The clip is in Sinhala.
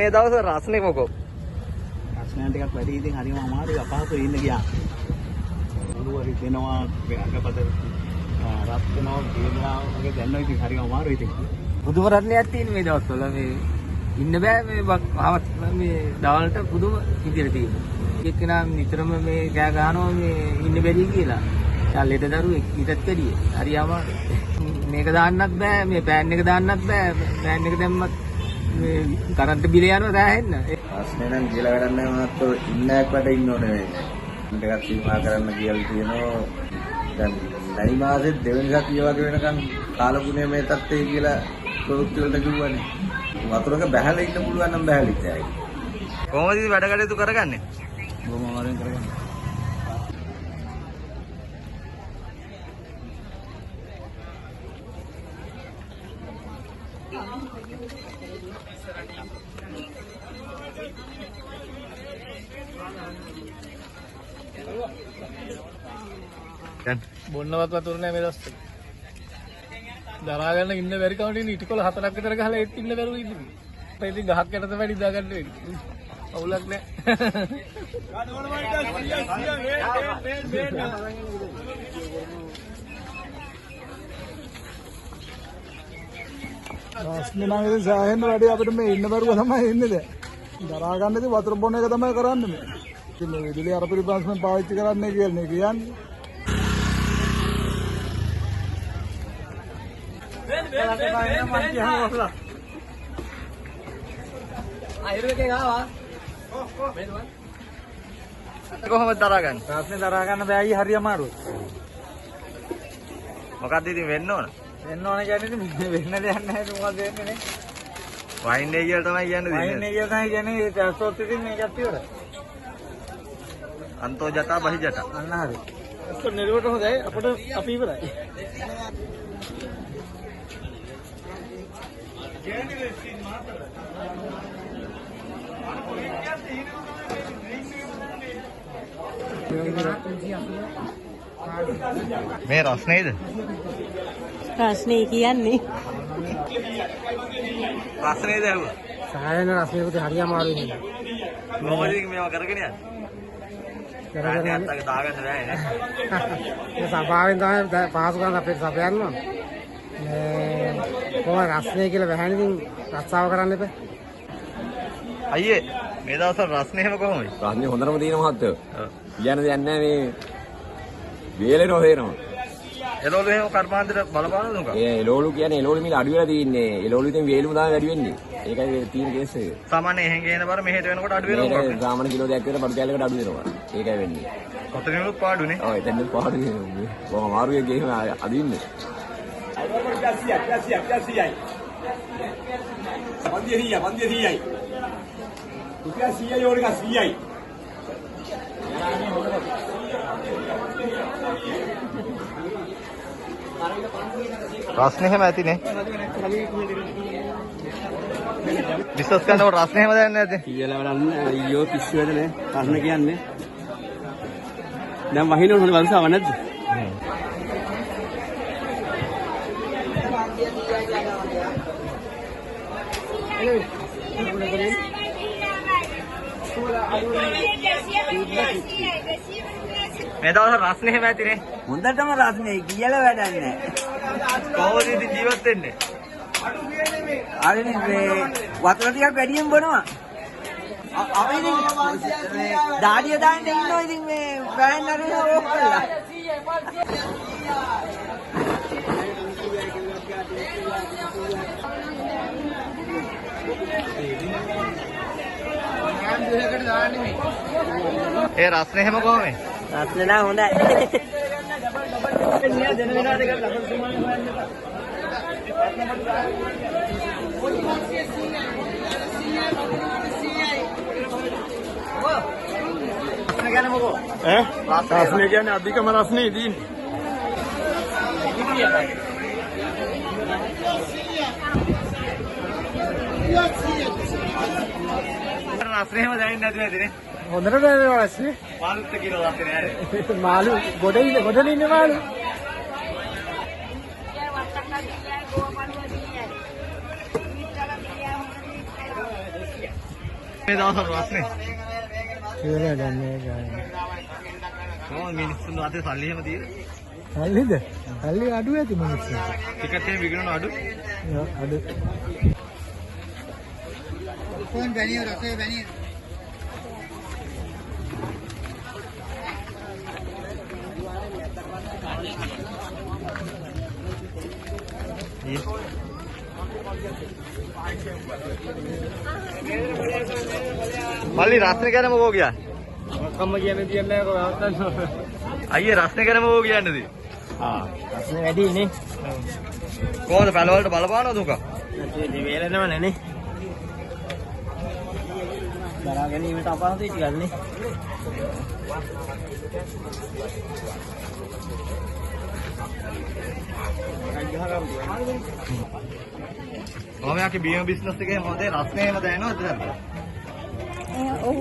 මේ දවස් රස්නේ මොකෝ? රස්නේ ටිකක් වැඩි ඉතින් හරිම අමාරුයි අපහසුයි ඉන්න ගියා. මුළුවරි දෙනවා අඟපත රත් වෙනවා වේදනාව වගේ දැනෙනවා ඉතින් හරිම අමාරුයි ඉතින්. පුදුම රත්නයක් තියෙන මේ දවස්වල මේ ඉන්න බෑ මේ දවල්ට පුදුම විදියට තියෙනවා. එක්කෙනා නිතරම මේ කෑ ගහනවා මේ ඉන්න බැරි කියලා. ලෙඩ දරුවෙක් ඊටත් වැඩිය. හරි අමාරුයි. මේක දාන්නත් බෑ මේ පෑන් එක දාන්නත් බෑ. පෑන් එක දැම්මත් මේ කරන්ට් බිල යනවා දැනෙන්න. රස්නේ නම් කියලා වැඩක් නැහැ මහත්තයෝ ඉන්නයක් වට ඉන්න ඕනේ මේ. ටිකක් සීමා කරන්න කියලා තියෙනවා. දැන් නැයි මාසෙත් දෙවෙනි සතිය වගේ වෙනකන් කාලගුණය මේ තත්ත්වයේ කියලා ප්‍රවෘත්ති වලට කිව්වනේ. වතුරක බැහැලා ඉන්න පුළුවන් නම් බැහැලිත් ඇයි. කොහොමද ඉතින් වැඩ කටයුතු කරගන්නේ? බොහොම අමාරුවෙන් කරගන්න. බොන්නවත් වතුර නැහැ මේ දවස්වල. දරා ගන්න ඉන්න බැරි කමට ඉන්නේ ඉටිකොල 4ක් විතර ගහලා ඒත් ඉන්න බැරුව ඉන්නේ. ඒ ඉතින් ගහක් යට තමයි ඉදා ගන්න වෙන්නේ. අවුලක් නැහැ. රස්නේ නම් ඉතින් සෑහෙන වැඩි අපිට මේ ඉන්න බැරුව තමයි ඉන්නේ දැන්. දරා ගන්න ඉතින් වතුර බොන එක තමයි කරන්නේ මේ. ඉතින් මේ විදුලිය අර පරිපාලනයෙන් පාවිච්චි කරන්නේ කියන්නේ. කොහොමද දරා ගන්න? රස්නේ දරා ගන්න බෑ අයියේ හරි අමාරුයි. මොකක්ද ඉතින් වෙන්න ඕන? වෙන්න ඕන කියන්නේ ඉතින් වෙන්න දෙයක් නැහැ ඒක මොකද වෙන්නේ නේ? වයින්නේ කියලා තමයි කියන්නේ. වයින්නේ කියලා තමයි කියන්නේ ඒ ට්‍රාන්ස්පෝර්ට් එකකින් මේකත් ඉවරයි. අන්තෝ ජටා බහි ජටා. අන්න හරි. ඒක නිරුවට හොඳයි අපිට අපි ඉවරයි. මේ රස්නේද? රස්නේ කියන්නේ රස්නේද ඇහුවා. සායන රස්නේකට හරි අමාරුයි නේද? කොහොමද ඉතින් මේවා කරගෙන යන්නේ? කරගෙන යන්න දාගන්න බෑ නේ. මේ සභාවෙන් තමයි පහසුකම් අපේ සභාවෙන් යනවා. මේ කොහොම රස්නේ කියලා වැහගෙන ඉතින් රස්සාව කරන්න එපා. අයියේ මේ දවස්වල රස්නේ හැම කොහොමද? රස්නේ හොඳටම තියෙන මහත්තයෝ. කියන්න දෙයක් නැහැ මේ වේලෙනෝ හේනවා. එළවලු එහෙම කර්මාන්තයට බලපානවද උන්ක? ඒ එළවලු කියන්නේ එළවලු මිල අඩු වෙලා තියෙන්නේ. එළවලු ඉතින් වේලුම තමයි වැඩි වෙන්නේ. ඒකයි තියෙන කේස් එක. සාමාන්‍ය එහෙන් ගේන බර මෙහෙට වෙනකොට අඩු වෙනවා. මේක සාමාන්‍ය කිලෝ දෙකක් විතර බඩු කැලයකට අඩු වෙනවා. ඒකයි වෙන්නේ. කොතනිනුත් පාඩුනේ. ඔව් එතනත් පාඩු වෙනවා. කොහොම අමාරුවේ ගේම අදින්නේ. 100යි. රුපියල් 100යි ඕන එක 100යි. රස්නේ හැම ඇතිනේ. විශ්වාස කරනකොට රස්නේ හැම දැනන්නේ නැද්ද? කියලා බලන්න අයියෝ පිස්සු වෙදනේ රස්න කියන්නේ. දැන් වහින්න ඕන වංශාව නැද්ද? මේ දවස් රස්නේ හැම ඇතිනේ. හොඳටම රස්නේ කියලා වැඩක් නැහැ. කොහොමද ඉතින් ජීවත් වෙන්නේ? ආන්නේ මේ වතුර ටිකක් වැඩියෙන් බොනවා. අපි ඉතින් දාඩිය දාන්න ඉන්නවා ඉතින් මේ පෑන් අරගෙන ඕක කරලා. ඒ රස්නේ හැම කොහොමද? රස්නේ නම් හොඳයි. රස්නේ කියන්නේ අධිකම රස්නේ තියෙන්නේ. රස්නේ හැම දැනෙන්නේ නැතුව ඇතිනේ. හොඳට දැනෙනවා රස්නේ. මාළුත් කියලා රස්නේ නෑනේ. මාළු ගොඩේ ඉන්නේ මාළු. මේ දවස්වල රස්නේ. කියලා දන්නේ ගාන. කොහොමද මිනිස්සුන් අතේ සල්ලි එහෙම තියෙන්නේ? සල්ලිද? සල්ලි අඩු ඇති මිනිස්සුන්ට. ටිකට් එක විකුණන අඩු. අඩු. කොන් බැනිය රසේ බැනිය. මල්ලි රස්නේ ගැනම මොකෝ කියන්නේ? කම්ම කියන්නේ තියන්නේ කොහොමද? අයියේ රස්නේ ගැනම මොකෝ කියන්නේද? ප්‍රශ්නේ වැඩි නේ. කොහොමද පැලවලට බලපානවද උක? ඒ වේලෙනව නේ. දරා ගැනීමට අපහසුයි ටිකක් නේ. ඔයාගේ බීම බිස්නස් එකේ මොකද රස්නේ එහෙම දැනෙනවද දැන්? ඔව්.